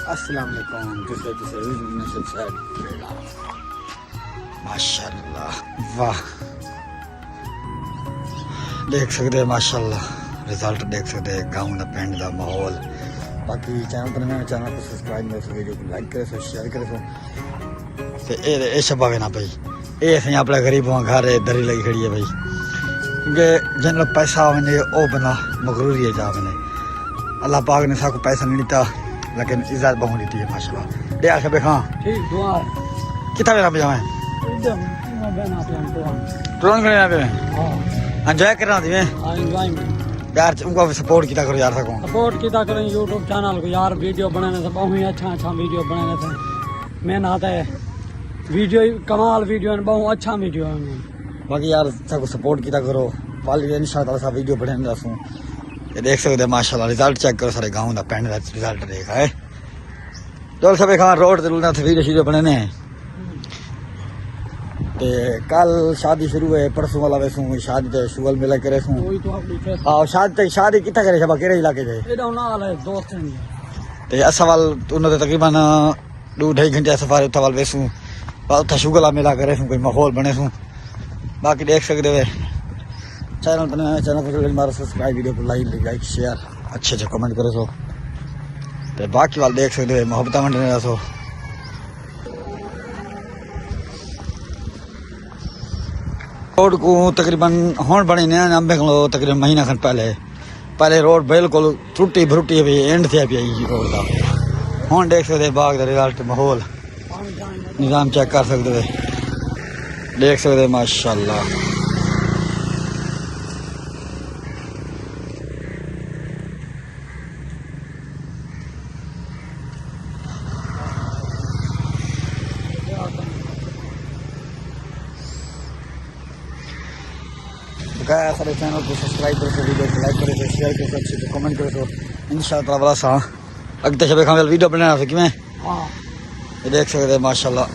अस्सलाम वालेकुम। माशाल्लाह वाह, देख सकते हैं माशाल्लाह रिजल्ट देख सकते हैं गाँव का पिंड का माहौल। बाकी चैनल पर नया चैनल को सब्सक्राइब करो, वीडियो को लाइक करो, शेयर करो। तो ये शबावे ना भाई, ये असें अपना गरीब घर दरी लगी खड़ी है भाई, क्योंकि जिन लोग पैसा आने वो बना मगरूरी है जा बने। अल्लाह पाक ने सबको पैसा नहीं दिता लेकिन इज्जत बहुत दी है माशाल्लाह। दे आके देखा ठीक दुआ कितना मेरा बजा मैं एकदम बना पे हमको ड्रोन करने पे हां एंजॉय करना थी मैं एंजॉयमेंट यार। उनको सपोर्ट किया करो यार, सको सपोर्ट किया करें यूट्यूब चैनल को यार। वीडियो बनाने से बहुत ही अच्छा वीडियो बनाने से मैं आता है वीडियो कमाल वीडियो है, बहुत अच्छा वीडियो है। बाकी यार सबको सपोर्ट किया करो, पाली इंशाल्लाह सब वीडियो बनाने दसूँ। ये देख सकते हैं माशाल्लाह रिजल्ट चेक करो, सारे गाँव का पिंड का रिजल्ट देखा है। चल सब खान रोड से वीडियो शीडियो बनाने ते कल शादी शुरू है, परसों वाला वैसू शादी ते शुगल मिला करे सू। हाँ शादी कितना करे शबा केरे इलाके जाए दोस्त ते असवाल उन्होंने तकरीबन 2-2.5 घंटे सफर उतवाल वैसू उतना शुगला मिला करे सू, कोई माहौल बने सू। बाकी देख सकते हो चैनल पर चैनल को मारो सब्सक्राइब, वीडियो को लाइक शेयर अच्छे कमेंट करे सो। तो बाकी वाल देख सकते हो मोहब्बत मंडने सो। रोड को तकरीबन हूँ बनी ने अंबे को तकरीबन महीना खन पहले रोड बिल्कुल टुटी भरुटी भी एंड थे पी रोड का। हूँ देख सकते बाग का रिजल्ट माहौल निज़ाम चेक कर सकते हो, देख सकते माशाल्लाह। सारे चैनल को सब्सक्राइब करो, वीडियो को लाइक करो, शेयर करो, अच्छे से कमेंट करो। इंशाअल्लाह वाला सा अगते शबे खां वीडियो बनाना सकी मैं। ये देख सकते हैं माशाल्लाह।